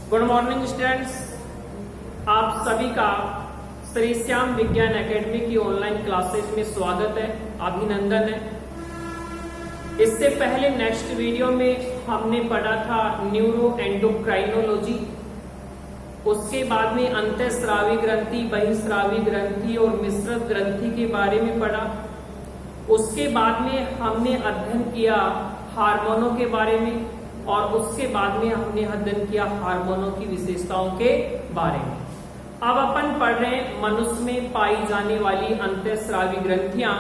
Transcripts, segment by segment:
Good morning students, आप सभी का श्री श्याम विज्ञान एकेडमी की ऑनलाइन क्लासेस में स्वागत है, अभिनंदन है। इससे पहले नेक्स्ट वीडियो में हमने पढ़ा था न्यूरो एंडोक्राइनोलॉजी, उसके बाद में अंतःस्रावी ग्रंथि, बहिस्रावी ग्रंथि और मिश्रित ग्रंथि के बारे में पढ़ा। उसके बाद में हमने अध्ययन किया हार्मोनों के बारे में और उसके बाद में हमने अध्ययन किया हार्मोनों की विशेषताओं के बारे में। अब अपन पढ़ रहे हैं मनुष्य में पाई जाने वाली अंतःस्रावी ग्रंथियां,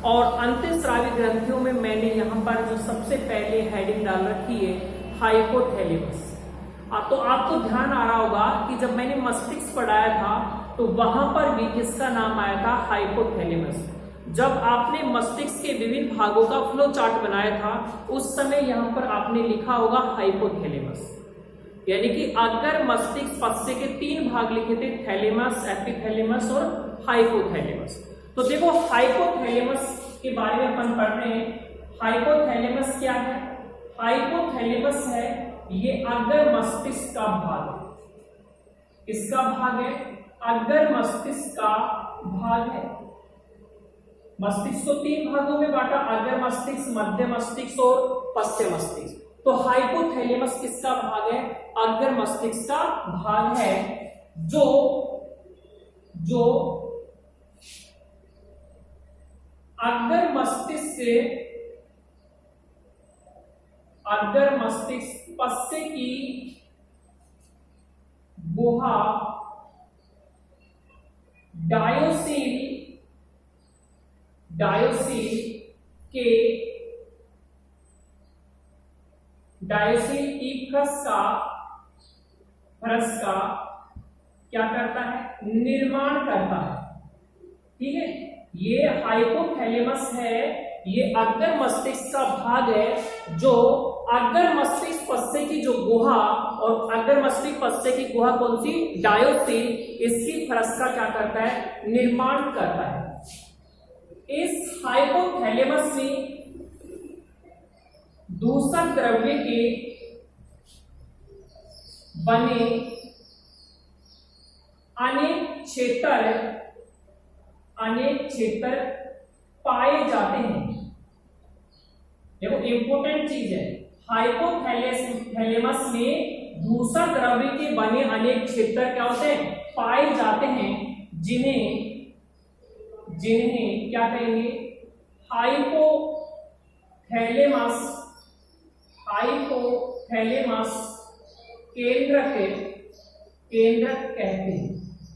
और अंतःस्रावी ग्रंथियों में मैंने यहाँ पर जो सबसे पहले हेडिंग डाल रखी है हाइपोथैलेमस। तो आपको ध्यान आ रहा होगा कि जब मैंने मस्तिष्क पढ़ाया था तो वहां पर भी किसका नाम आया था, हाइपोथैलेमस। जब आपने मस्तिष्क के विभिन्न भागों का फ्लो चार्ट बनाया था उस समय यहाँ पर आपने लिखा होगा हाइपोथैलेमस, यानी कि अगर मस्तिष्क पश्चे के 3 भाग लिखे थे, थैलेमस, एपिथैलेमस और हाइपोथैलेमस। तो देखो हाइपोथैलेमस के बारे में अपन पढ़ रहे हैं। हाइपोथैलेमस क्या है? हाइपोथैलेमस है ये अग्र मस्तिष्क का भाग। इसका भाग है, अग्र मस्तिष्क का भाग है। मस्तिष्क को 3 भागों में बांटा, अग्र मस्तिष्क, मध्य मस्तिष्क और पश्च मस्तिष्क। तो हाइपोथैलेमस किसका भाग है? अग्र मस्तिष्क का भाग है, जो अग्र मस्तिष्क पश्च की गुहा डायोसिल ईकस का क्या करता है? निर्माण करता है। ठीक है, ये हाइपोथैलेमस है, ये अग्र मस्तिष्क का भाग है जो अग्र मस्तिष्क पश्च की जो गुहा, और अग्र मस्तिष्क पश्च की गुहा कौन सी? डायोसिल, इसकी फरस का क्या करता है? निर्माण करता है। इस हाइपोथैलेमस में दूषक द्रव्य के बने अनेक क्षेत्र पाए जाते हैं। देखो इंपॉर्टेंट चीज है, हाइपोथैलेमस में दूषक द्रव्य के बने अनेक क्षेत्र क्या होते हैं? पाए जाते हैं, जिन्हें क्या कहेंगे? हाइपोथैलेमस केंद्रक कहते हैं।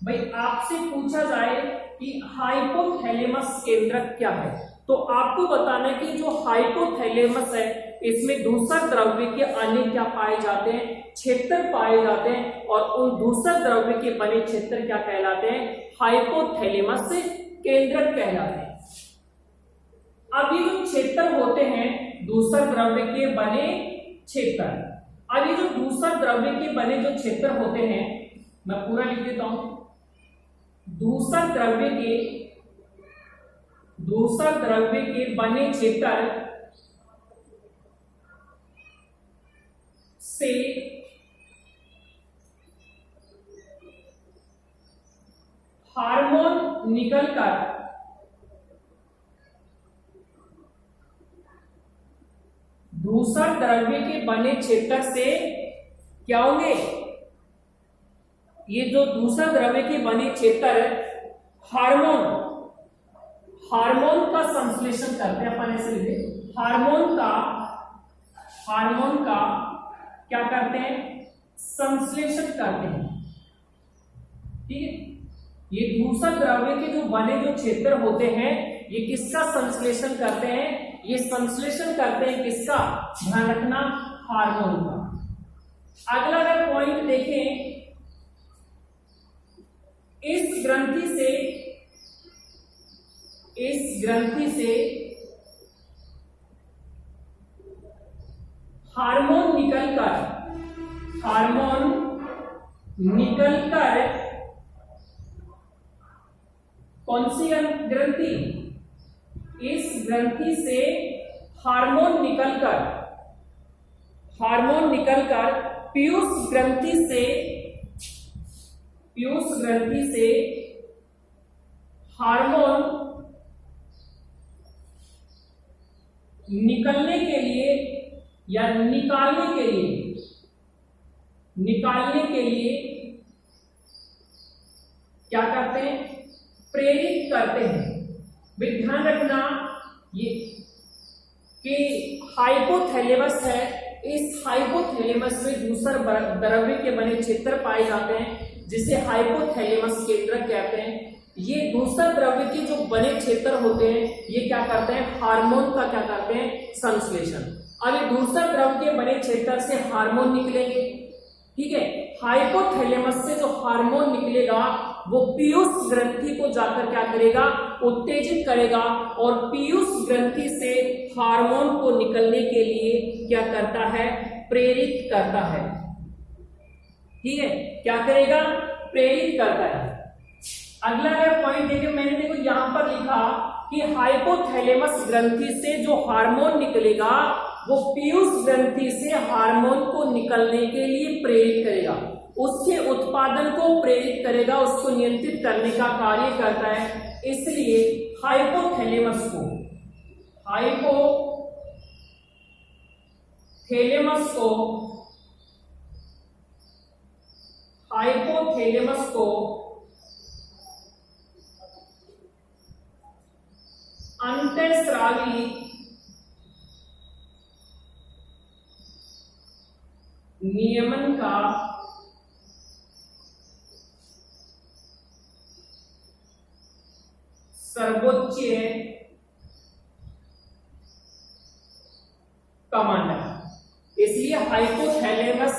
भाई आपसे पूछा जाए कि हाइपोथैलेमस केंद्रक क्या है, तो आपको बताना है कि जो हाइपोथैलेमस है इसमें दूषक द्रव्य के अनेक क्या पाए जाते हैं? क्षेत्र पाए जाते हैं, और उन दूषक द्रव्य के बने क्षेत्र क्या कहलाते हैं? हाइपोथैलेमस केंद्रक कहलाते हैं। अब ये जो क्षेत्र होते हैं दूषक द्रव्य के बने क्षेत्र, अब ये जो दूषक द्रव्य के बने जो क्षेत्र होते हैं, मैं पूरा लिख देता हूं। दूषक द्रव्य के बने क्षेत्र से हार्मोन निकलकर दूषक द्रव्य के बने क्षेत्र से क्या होंगे? ये जो दूषक द्रव्य के बने क्षेत्र हार्मोन का संश्लेषण करते हैं। अपन ऐसे लिखे, हार्मोन का क्या करते हैं? संश्लेषण करते हैं। ठीक है, ये दूषक द्रव्य के जो बने जो क्षेत्र होते हैं ये किसका संश्लेषण करते हैं? ये संश्लेषण करते हैं किसका? ध्यान रखना, हार्मोन का। अगला अगर पॉइंट देखें, इस ग्रंथि से हार्मोन निकलकर कौन सी ग्रंथि? इस ग्रंथि से हार्मोन निकलकर पीयूष ग्रंथि से हार्मोन निकलने के लिए या निकालने के लिए क्या करते हैं, प्रेरित करते हैं। ध्यान रखना ये कि हाइपोथैलेमस है, इस हाइपोथैलेमस में दूसर द्रव्य के बने क्षेत्र पाए जाते हैं जिसे हाइपोथैलेमस केंद्रक कहते हैं। ये दूसर द्रव्य के जो बने क्षेत्र होते हैं ये क्या करते हैं, हार्मोन का क्या करते हैं, संश्लेषण। अब ये दूसर द्रव्य के बने क्षेत्र से हार्मोन निकलेंगे, ठीक है। हाइपोथैलेमस से जो हार्मोन निकलेगा वो पीयूष ग्रंथि को जाकर क्या करेगा, उत्तेजित करेगा, और पीयूष ग्रंथि से हार्मोन को निकलने के लिए क्या करता है, प्रेरित करता है, ठीक है। क्या करेगा, प्रेरित करता है। अगला अगर पॉइंट देखिए, मैंने देखो यहां पर लिखा कि हाइपोथैलेमस ग्रंथि से जो हार्मोन निकलेगा वो पीयूष ग्रंथि से हार्मोन को निकलने के लिए प्रेरित करेगा, उसके उत्पादन को प्रेरित करेगा, उसको नियंत्रित करने का कार्य करता है। इसलिए हाइपोथैलेमस को अंतःस्रावी नियमन का सर्वोच्च कमांडर। इसलिए हाइपोथैलेमस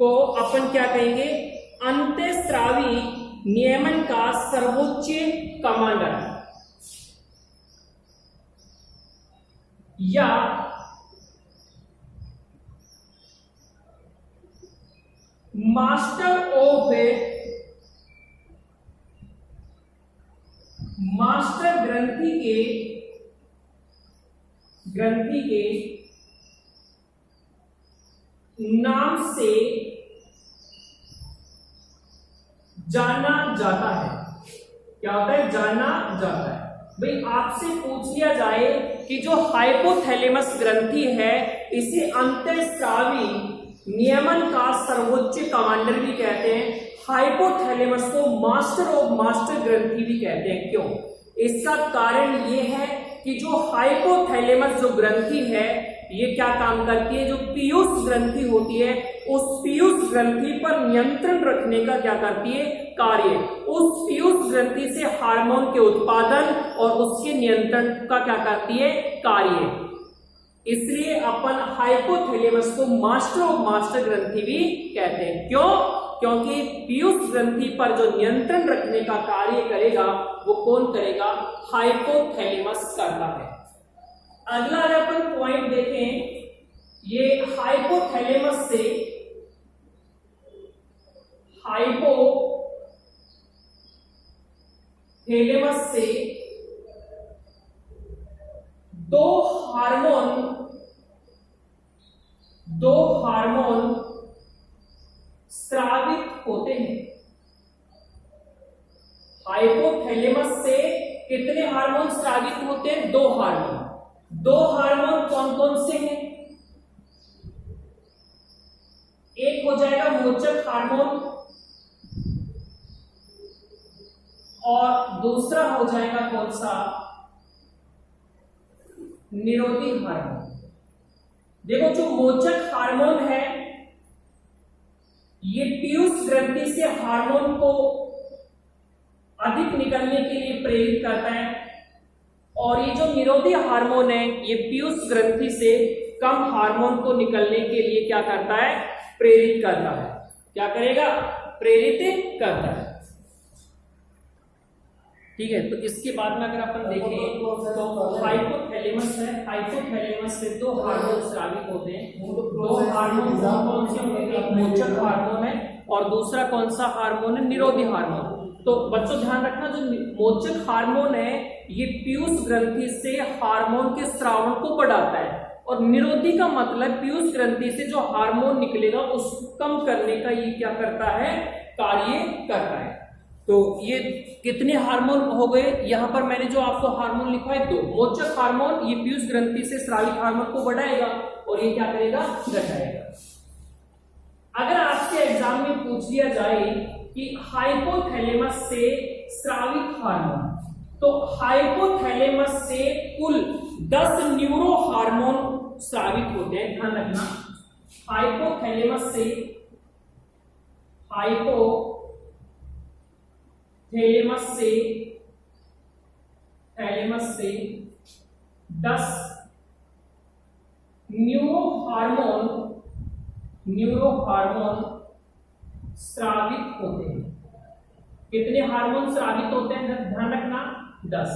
को अपन क्या कहेंगे, अंतःस्रावी नियमन का सर्वोच्च कमांडर या मास्टर ग्रंथि के नाम से जाना जाता है। क्या होता है, जाना जाता है। भाई आपसे पूछ लिया जाए कि जो हाइपोथैलेमस ग्रंथि है इसे अंतःस्रावी नियमन का सर्वोच्च कमांडर भी कहते हैं, हाइपोथैलेमस को मास्टर ऑफ मास्टर ग्रंथि भी कहते हैं। क्यों? इसका कारण यह है कि जो हाइपोथैलेमस जो ग्रंथि है ये क्या काम करती है, जो पीयूष ग्रंथि होती है उस पीयूष ग्रंथि पर नियंत्रण रखने का क्या करती है, कार्य। उस पीयूष ग्रंथि से हार्मोन के उत्पादन और उसके नियंत्रण का क्या करती है, कार्य। इसलिए अपन हाइपोथैलेमस को मास्टर ऑफ मास्टर ग्रंथि भी कहते हैं। क्यों? क्योंकि पीयूष ग्रंथि पर जो नियंत्रण रखने का कार्य करेगा वो कौन करेगा, हाइपोथैलेमस करता है। अगला अगर अपन पॉइंट देखें, ये हाइपोथैलेमस से दो हार्मोन स्रावित होते हैं। हाइपोथैलेमस से कितने हार्मोन स्रावित होते हैं, दो हार्मोन। दो हार्मोन कौन कौन से हैं, एक हो जाएगा मोचक हार्मोन और दूसरा हो जाएगा कौन सा, निरोधी हार्मोन। देखो जो मोचक हार्मोन है ये पीयूष ग्रंथि से हार्मोन को अधिक निकलने के लिए प्रेरित करता है, और ये जो निरोधी हार्मोन है ये पीयूष ग्रंथि से कम हार्मोन को निकलने के लिए क्या करता है, प्रेरित करता है। क्या करेगा, प्रेरित करता है। ठीक है, तो इसके बाद में अगर अपन देखें तो हाइपोथैलेमस है, हाइपोथैलेमस से दो हार्मोन स्रावित होते हैं। दो हार्मोन कौन से होंगे, एक मोचक हार्मोन है और दूसरा कौन सा हार्मोन है, निरोधी हार्मोन। तो बच्चों ध्यान रखना, जो मोचक हार्मोन है ये पीयूष ग्रंथि से हार्मोन के स्रावण को बढ़ाता है, और निरोधी का मतलब पीयूष ग्रंथि से जो हार्मोन निकलेगा उसको कम करने का ये क्या करता है, कार्य करता है। तो ये कितने हार्मोन हो गए, यहां पर मैंने जो आपको हार्मोन लिखा है 2। मोचक हार्मोन ये पीयूष ग्रंथि से स्रावित हार्मोन को बढ़ाएगा और ये क्या करेगा, घटाएगा। अगर आपसे एग्जाम में पूछ लिया जाए कि हाइपोथैलेमस से स्रावित हार्मोन, तो हाइपोथैलेमस से कुल 10 न्यूरो हार्मोन स्रावित होते हैं, ध्यान रखना। हाइपोथैलेमस से 10 न्यूरो हार्मोन स्रावित होते हैं। कितने हार्मोन स्रावित होते हैं, ध्यान रखना, 10।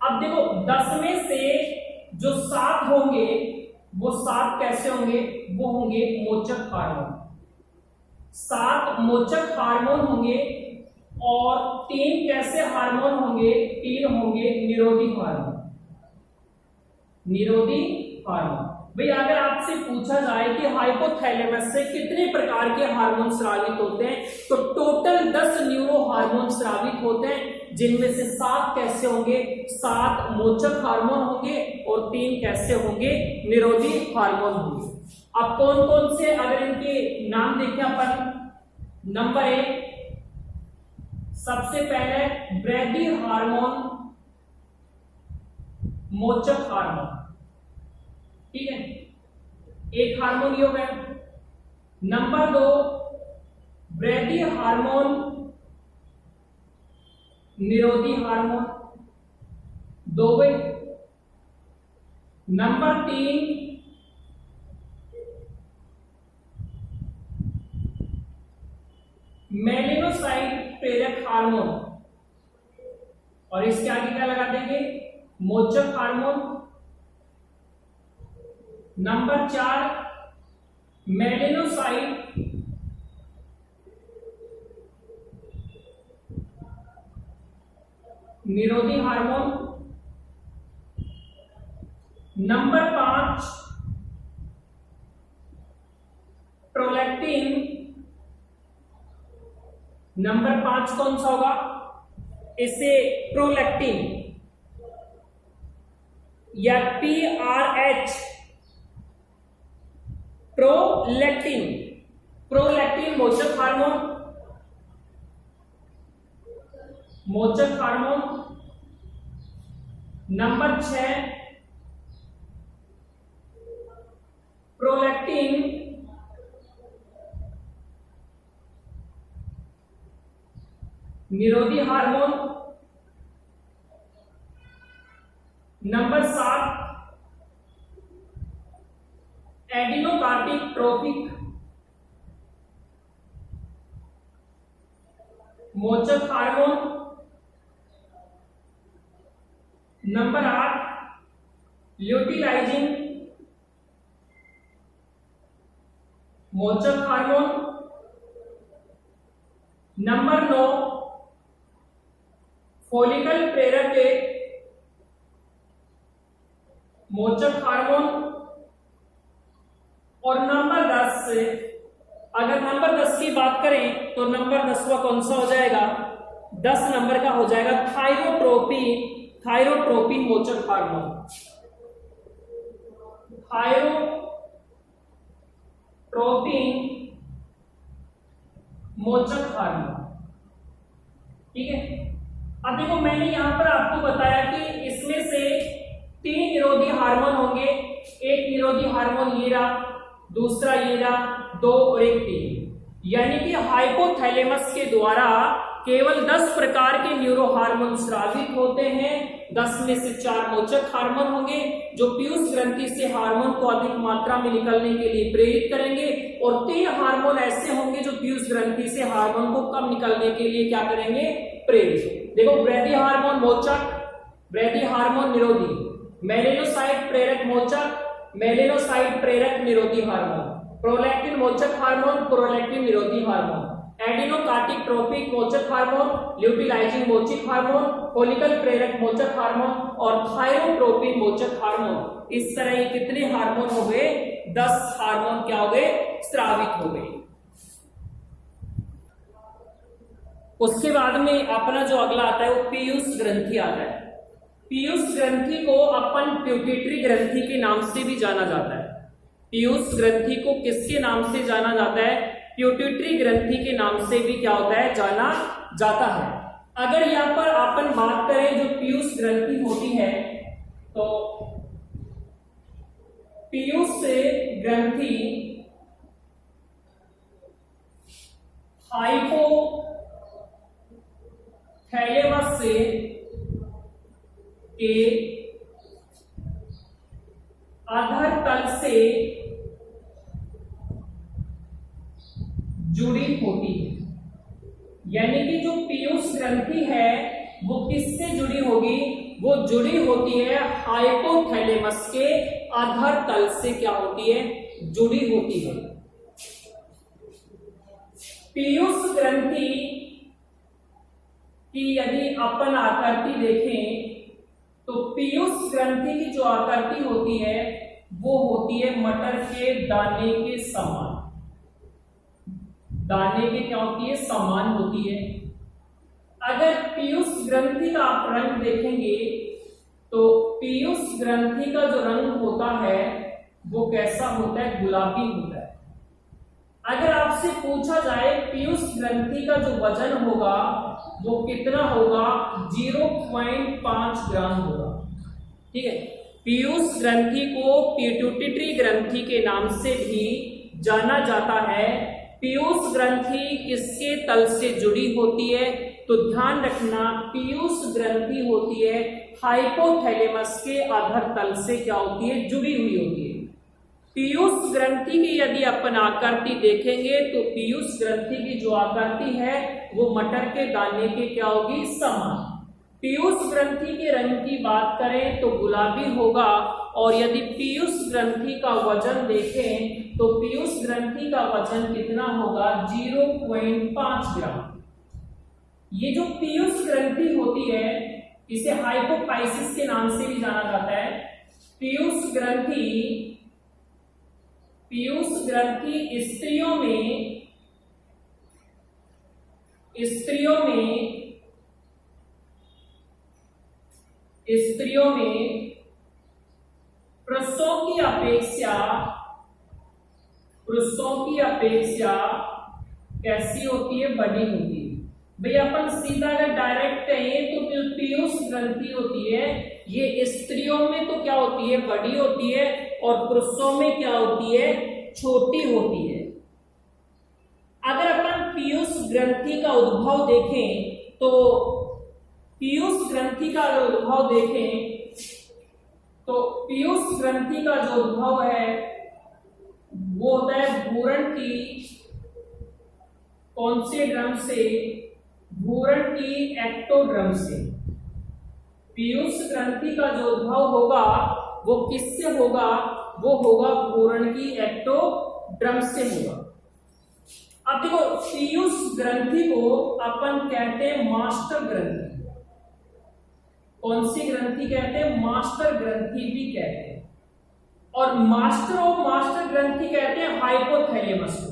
अब देखो 10 में से जो 7 होंगे वो 7 कैसे होंगे, वो होंगे मोचक हार्मोन। 7 मोचक हार्मोन होंगे और 3 कैसे हार्मोन होंगे, 3 होंगे निरोधी हार्मोन। निरोधी हार्मोन भाई अगर आपसे पूछा जाए कि हाइपोथैलेमस से कितने प्रकार के हार्मोन स्रावित होते हैं, तो टोटल 10 न्यूरो हार्मोन स्रावित होते हैं, जिनमें से 7 कैसे होंगे, 7 मोचक हार्मोन होंगे और 3 कैसे होंगे, निरोधी हार्मोन होंगे। अब कौन कौन से अगर इनके नाम देखें अपन, नंबर 1 सबसे पहले ब्रैडी हार्मोन, मोचक हार्मोन, ठीक है, एक हार्मोन ये हो गया। नंबर 2 ब्रैडी हार्मोन, निरोधी हार्मोन, 2 गए। नंबर 3 मेलेनोसाइट प्रेरक हार्मोन, और इसके आगे क्या लगा देंगे, मोचक हार्मोन। नंबर 4 मेलेनोसाइट निरोधी हार्मोन। Number 5 prolactin. नंबर 5 कौन सा होगा, इसे प्रोलैक्टिन या PRH, प्रोलैक्टिन। प्रोलैक्टिन मोचक हार्मोन, मोचक हार्मोन। नंबर 6 प्रोलैक्टिन निरोधी हार्मोन। नंबर 7 एडिनोकार्टिक ट्रोपिक मोचक हार्मोन। नंबर 8 ल्यूटिलाइजिंग मोचक हार्मोन। नंबर 9 फॉलिकल प्रेरक मोचक हार्मोन। और नंबर 10 से अगर नंबर 10 की बात करें तो नंबर 10वां कौन सा हो जाएगा, 10 नंबर का हो जाएगा थायरोट्रोपिन, थायरोट्रोपिन मोचक हार्मोन। थायरोट्रोपिन मोचक हार्मोन, ठीक है। अब देखो मैंने यहां पर आपको बताया कि इसमें से 3 निरोधी हार्मोन होंगे, एक निरोधी हार्मोन ये रहा, दूसरा ये रहा, 2 और 1 3, यानी कि हाइपोथैलेमस के द्वारा केवल 10 प्रकार के न्यूरो हार्मोन स्रावित होते हैं। 10 में से 4 मोचक हार्मोन होंगे जो पीयूष ग्रंथि से हार्मोन को अधिक मात्रा में निकलने के लिए प्रेरित करेंगे, और 3 हार्मोन ऐसे होंगे जो पीयूष ग्रंथि से हार्मोन को कम निकलने के लिए क्या करेंगे, प्रेरित। देखो ब्रैडी हार्मोन मोचक, ब्रैडी हार्मोन निरोधी, मेलेनोसाइट प्रेरक मोचक, मेलेनोसाइट प्रेरक निरोधी हार्मोन, प्रोलैक्टिन मोचक हार्मोन, प्रोलैक्टिन निरोधी हार्मोन, एडिनोकार्टिक ट्रोपिक मोचक हार्मोन, ल्यूटिलाइजिंग मोचक हार्मोन, फॉलिकल प्रेरक मोचक हार्मोन और थायरोट्रोपिन मोचक हार्मोन। इस तरह ये कितने हार्मोन हो गए, 10 हार्मोन क्या हो गए, स्रावित हो गए। उसके बाद में अपना जो अगला आता है वो पीयूष ग्रंथि आता है। पीयूष ग्रंथि को अपन प्यूपिट्री ग्रंथि के नाम से भी जाना जाता है। पीयूष ग्रंथि को किसके नाम से जाना जाता है, प्यूपिट्री ग्रंथि के नाम से भी क्या होता है, जाना जाता है। अगर यहां पर अपन बात करें जो पीयूष ग्रंथि होती है, तो पीयूष ग्रंथि हाइपोथैलेमस से के आधार तल से जुड़ी होती है। यानी कि जो पीयूष ग्रंथि है वो किससे जुड़ी होगी, वो जुड़ी होती है हाइपोथैलेमस के आधार तल से, क्या होती है, जुड़ी होती है। पीयूष ग्रंथि की यदि अपन आकृति देखें तो पीयूष ग्रंथि की जो आकृति होती है वो होती है मटर के दाने के समान। दाने के क्या होती है, समान होती है। अगर पीयूष ग्रंथि का आप रंग देखेंगे तो पीयूष ग्रंथि का जो रंग होता है वो कैसा होता है, गुलाबी होता है। अगर आपसे पूछा जाए पीयूष ग्रंथि का जो वजन होगा वो कितना होगा, 0.5 ग्राम होगा। ठीक है, पीयूष ग्रंथि को पिट्यूटरी ग्रंथि के नाम से भी जाना जाता है। पीयूष ग्रंथि किसके तल से जुड़ी होती है, तो ध्यान रखना पीयूष ग्रंथि होती है हाइपोथैलेमस के आधार तल से क्या होती है, जुड़ी हुई होती है। पीयूष ग्रंथि की यदि अपन आकृति देखेंगे तो पीयूष ग्रंथि की जो आकृति है वो मटर के दाने के क्या होगी, समान। पीयूष ग्रंथि के रंग की बात करें तो गुलाबी होगा, और यदि पीयूष ग्रंथि का वजन देखें तो पीयूष ग्रंथि का वजन कितना होगा, 0.5 ग्राम। ये जो पीयूष ग्रंथि होती है इसे हाइपोफाइसिस के नाम से भी जाना जाता है। पीयूष ग्रंथि स्त्रियों में पुरुषों की अपेक्षा कैसी होती है, बड़ी होती है। भैया अपन सीधा अगर डायरेक्ट कहें तो जो पीयूष ग्रंथि होती है ये स्त्रियों में तो क्या होती है, बड़ी होती है, और पुरुषों में क्या होती है, छोटी होती है। अगर अपन पीयूष ग्रंथि का उद्भव देखें तो पीयूष ग्रंथि का अगर उद्भव देखें तो पीयूष ग्रंथि का जो उद्भव है वो होता है भ्रूण की कौन से ड्रम से, भ्रूण की एक्टोड्रम से। पीयूष ग्रंथि का जो उद्भव होगा वो किससे होगा, वो होगा भ्रूण की एक्टोड्रम से होगा। अब देखो पीयूष ग्रंथि को अपन कहते हैं मास्टर ग्रंथि। कौन सी ग्रंथि कहते हैं, मास्टर ग्रंथि भी कहते हैं। और मास्टर ऑफ मास्टर ग्रंथि कहते हैं हाइपोथैलेमस को,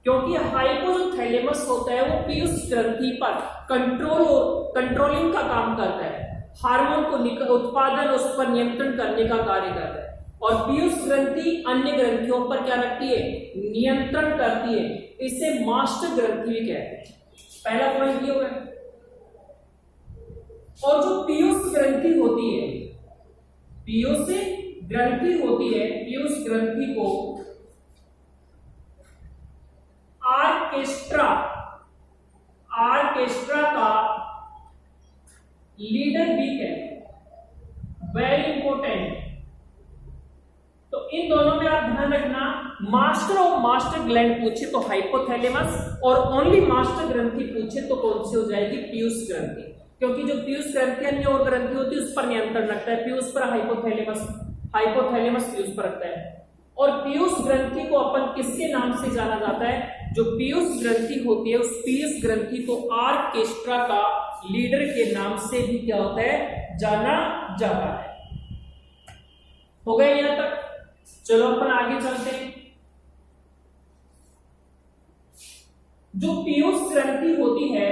क्योंकि हाइपो जो थैलेमस होता है वो पीयूष ग्रंथि पर कंट्रोलिंग का काम करता है, हार्मोन को उत्पादन उस पर नियंत्रण करने का कार्य करता है। और पीयूष ग्रंथि अन्य ग्रंथियों पर क्या रखती है, नियंत्रण करती है। इसे मास्टर ग्रंथि भी कहते हैं। पहला पॉइंट ये होगा। और जो पीयूष ग्रंथि होती है, पीयूष ग्रंथि को आर्केस्ट्रा का लीडर भी कहते हैं। Very important. तो इन दोनों में आप ध्यान रखना, मास्टर और मास्टर ग्लैंड पूछे तो हाइपोथैलेमस, और ओनली मास्टर ग्रंथि पूछे तो कौन सी हो जाएगी, पीयूष ग्रंथि। क्योंकि जो पीयूष ग्रंथि अन्य और ग्रंथि होती है उस पर नियंत्रण रखता है, पीयूष पर हाइपोथैलेमस पीयूष पर रखता है। और पीयूष ग्रंथि को अपन किसके नाम से जाना जाता है, जो पीयूष ग्रंथि होती है उस पीयूष ग्रंथि को आर्केस्ट्रा का लीडर के नाम से भी क्या होता है, जाना जाता है। हो गए यहां तक? चलो अपन आगे चलते हैं। जो पीयूष ग्रंथि होती है,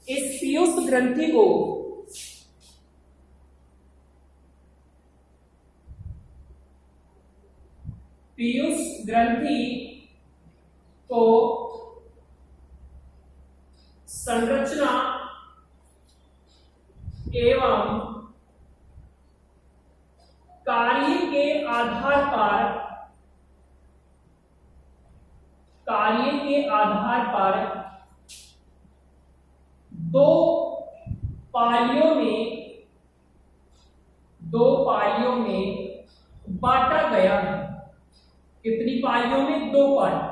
इस पीयूष ग्रंथि को पीयूष ग्रंथि को संरचना एवं कार्य के आधार पर दो पालियों में बांटा गया है। कितनी पालियों में? 2 पाली।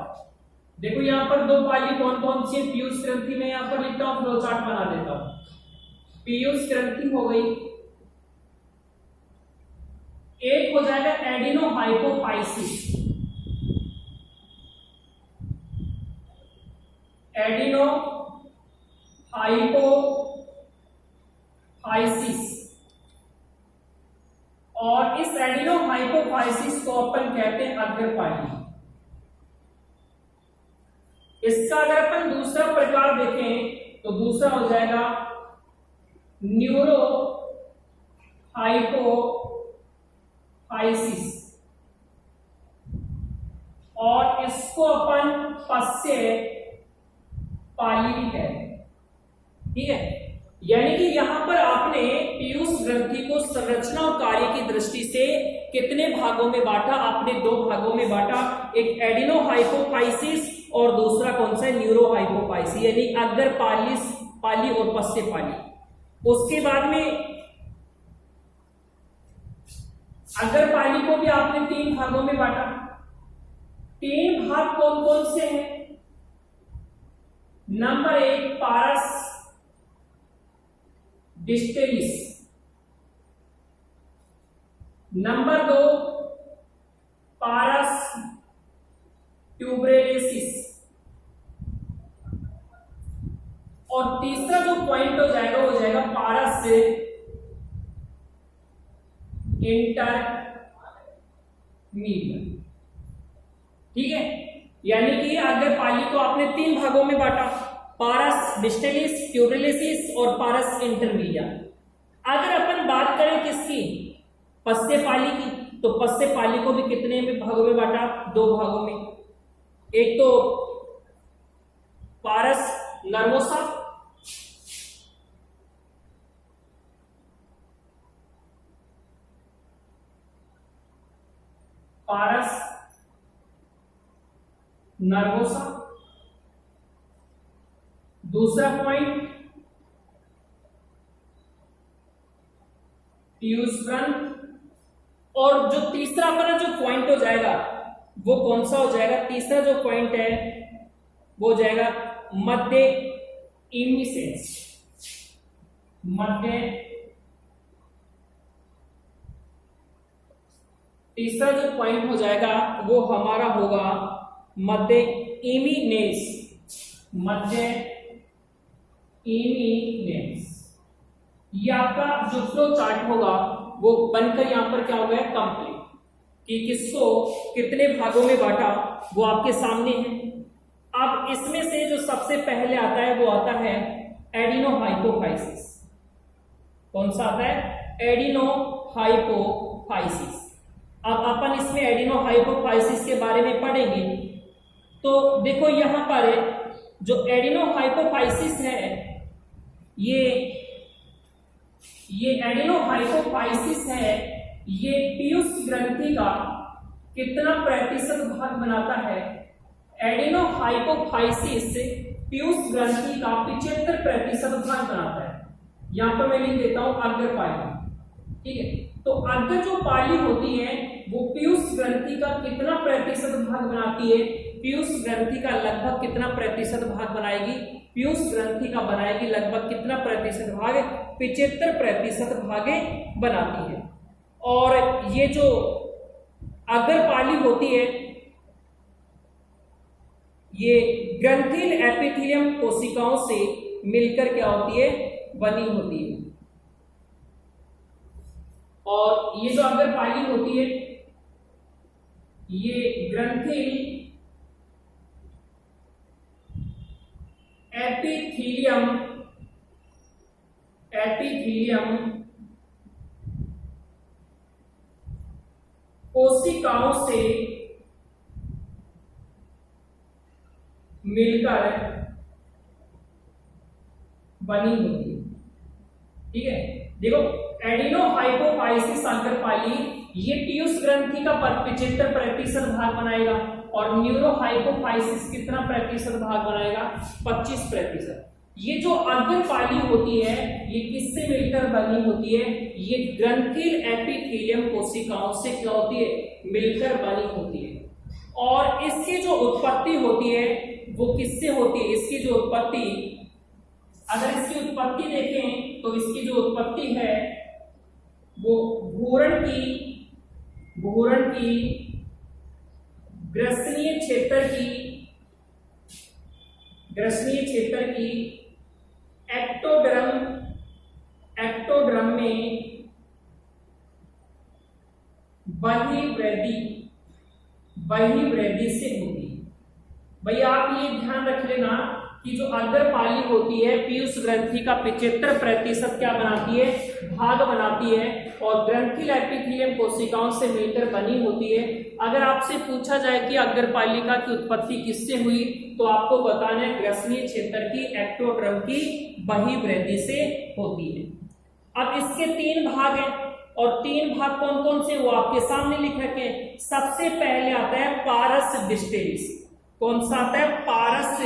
देखो यहां पर 2 पाली कौन कौन सी है पीयूष ग्रंथि में, यहां पर लिखता हूं, फ्लो चार्ट बना देता हूं। पीयूष ग्रंथि हो गई, एक हो जाएगा एडिनोहाइपोफाइसिस। और इस एडिनोहाइपोफाइसिस को अपन कहते हैं अग्रपाली। इसका अगर अपन दूसरा प्रकार देखें तो दूसरा हो जाएगा न्यूरोहाइपोफाइसिस, और इसको अपन पश्य पाली भी कहते हैं। ठीक है, यानी कि यहां पर आपने पीयूष ग्रंथि को संरचना और कार्य की दृष्टि से कितने भागों में बांटा? आपने 2 भागों में बांटा, एक एडिनोहाइपोफाइसिस और दूसरा कौन सा? न्यूरोहाइपोफाइसिस, यानी अग्र पाली और पश्य पाली। उसके बाद में अग्र पाली को भी आपने 3 भागों में बांटा। 3 भाग कौन कौन से हैं? नंबर 1 पारस डिस्टेलिस, नंबर 2 पारस ट्यूबरेलिसिस, और तीसरा जो पॉइंट हो जाएगा वो हो जाएगा पारस से इंटरमीडिया। ठीक है, यानी कि अगर पाली को आपने 3 भागों में बांटा, पारस डिस्टेलिस, ट्यूबरेलिसिस और पारस इंटरमीडिया। अगर अपन बात करें किसकी? पश्य पाली की, तो पश्य पाली को भी कितने में भागों में बांटा? 2 भागों में। एक तो पारस नर्वोसा, पारस नर्वोसा, दूसरा पॉइंट पीयूष ग्रंथि, और जो तीसरा अपना जो पॉइंट हो जाएगा वो कौन सा हो जाएगा? तीसरा जो पॉइंट है वो हो जाएगा मध्य इमिसेंस। तीसरा जो पॉइंट हो जाएगा वो हमारा होगा मध्य इमिनेंस। ये आपका जो फ्लो चार्ट होगा वो बनकर यहां पर क्या हो गया? कंप्लीट। कि किसको कितने भागों में बांटा वो आपके सामने है। अब इसमें से जो सबसे पहले आता है वो आता है एडिनोहाइपोफाइसिस। कौन सा आता है? एडिनोहाइपोफाइसिस। अब अपन इसमें एडिनोहाइपोफाइसिस के बारे में पढ़ेंगे। तो देखो यहां पर जो एडिनोहाइपोफाइसिस है, ये एडिनोहाइपोफाइसिस है, ये पीयूष ग्रंथि का कितना प्रतिशत भाग बनाता है? एडिनोहाइपोफाइसिस पीयूष ग्रंथि का 75% भाग बनाता है। यहां पर मैं लिख देता हूं अग्र पाली। ठीक है, तो अग्र जो पाली होती है वो पीयूष ग्रंथि का कितना प्रतिशत भाग बनाती है? पीयूष ग्रंथि का लगभग कितना प्रतिशत भाग बनाएगी? पीयूष ग्रंथि का बनाएगी लगभग कितना प्रतिशत भाग? 75% भागे बनाती है। और ये जो अग्र पाली होती है ये ग्रंथिल एपिथेलियम कोशिकाओं से मिलकर क्या होती है? बनी होती है। और ये जो अग्रपाली होती है ये ग्रंथिल एपिथीलियम कोशिकाओं से मिलकर बनी होती है। ठीक है, देखो एडिनोहाइपोफाइसिस अग्रपाली ये पीयूष ग्रंथि का 75% भाग बनाएगा और न्यूरोहाइपोफाइसिस कितना प्रतिशत भाग बनाएगा? 25%। ये जो अग्रपाली होती है ये किससे मिलकर बनी होती है? ये ग्रंथिल एपिथेलियम कोशिकाओं से क्या होती है? मिलकर बनी होती है। और इसकी जो उत्पत्ति होती है वो किससे होती है? इसकी जो उत्पत्ति, अगर इसकी उत्पत्ति देखें तो इसकी जो उत्पत्ति है वो भूरण की ग्रसनीय क्षेत्र की एक्टोड्रम में बहिर्वृद्धि से होती है। भाई आप ये ध्यान रख लेना कि जो अग्रपाली होती है पीयूष ग्रंथि का 75% क्या बनाती है? भाग बनाती है और ग्रंथिल एपिथेलियम कोशिकाओं से मिलकर बनी होती है। अगर आपसे पूछा जाए कि अग्रपालिका की उत्पत्ति किससे हुई तो आपको बताना है ग्रसनीय क्षेत्र की एक्टोड्रम की बहिर्वृद्धि से होती है। अब इसके 3 भाग हैं और 3 भाग कौन कौन से वो आपके सामने लिख रखे हैं। सबसे पहले आता है पारस डिस्टेलिस। कौन सा आता है? पारस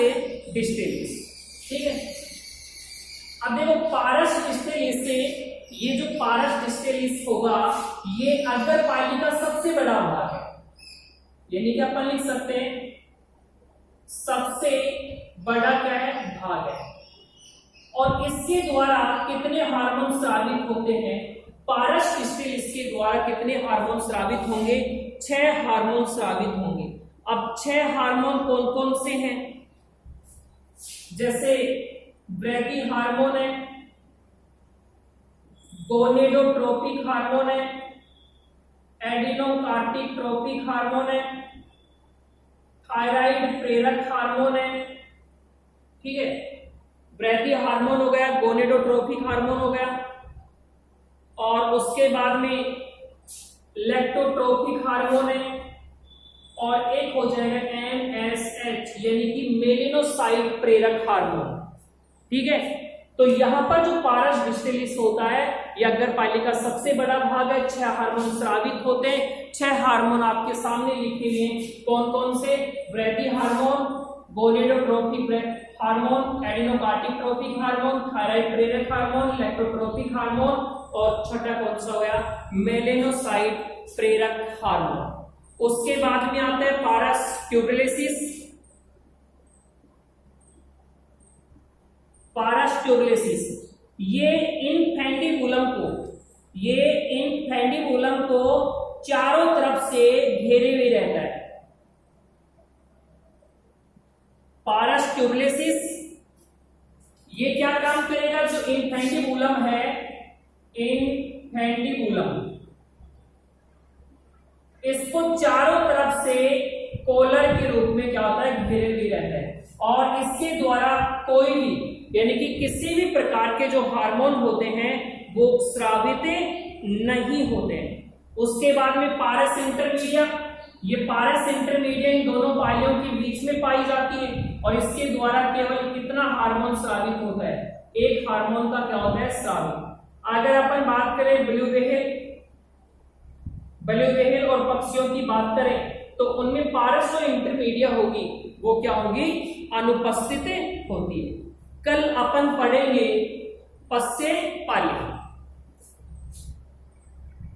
डिस्टेलिस। ठीक है, अब देखो पारस डिस्टेलिस से ये जो पारस डिस्टेलिस होगा ये अग्रपाली का सबसे बड़ा भाग है, यानी कि अपन लिख सकते हैं सबसे बड़ा क्या है? भाग है। और इसके द्वारा कितने हार्मोन स्रावित होते हैं? पारस डिस्टेलिस के द्वारा कितने हार्मोन स्रावित होंगे? 6 हार्मोन स्रावित होंगे। अब 6 हार्मोन कौन कौन से हैं? जैसे वृद्धि हार्मोन है, गोनेडोट्रोपिक हार्मोन है, एडिनोकार्टिक हार्मोन है, थायराइड प्रेरक हार्मोन है। ठीक है, वृद्धि हार्मोन हो गया, गोनेडोट्रोपिक हार्मोन हो गया और उसके बाद में लैक्टोट्रोपिक हार्मोन है और एक हो जाएगा MSH यानी कि मेलिनोसाइट प्रेरक हार्मोन। ठीक है, तो यहां पर जो पारस डिस्टेलिस होता है यह अग्रपाली का सबसे बड़ा भाग है। 6 हार्मोन स्रावित होते हैं। 6 हार्मोन आपके सामने लिखे हुए हैं। कौन कौन से? वृद्धि hormone, gonadotropic hormone, adrenocortical hormone, thyroid प्रेरक हार्मोन, लैक्टोट्रोपिक हार्मोन और छठा कौन सा हो गया? मेलेनोसाइट प्रेरक हार्मोन। उसके बाद में आता है पारस ट्यूबुलेसिस। पारस ट्यूबुलेसिस ये इनफेंडिबुलम को चारों तरफ से घेरे हुए रहता है। पारस ट्यूबुलेसिस ये क्या काम करेगा? जो इनफेंडिबुलम है, इनफेंडिबुलम इसको चारों तरफ से कॉलर के रूप में क्या होता है? घेरे हुए रहता है और इसके द्वारा कोई भी यानी कि किसी भी प्रकार के जो हार्मोन होते हैं वो स्रावित नहीं होते हैं। उसके बाद में पारस इंटरमीडिया, ये पारस इंटरमीडिया इन दोनों पालियों के बीच में पाई जाती है और इसके द्वारा केवल कितना हार्मोन स्रावित होता है? एक हार्मोन का क्या होता है? स्रावित। अगर अपन बात करें ब्लू व्हेल और पक्षियों की बात करें तो उनमें पारस जो इंटरमीडिया होगी वो क्या होगी? अनुपस्थित होती है। कल अपन पढ़ेंगे पस्य पालिका।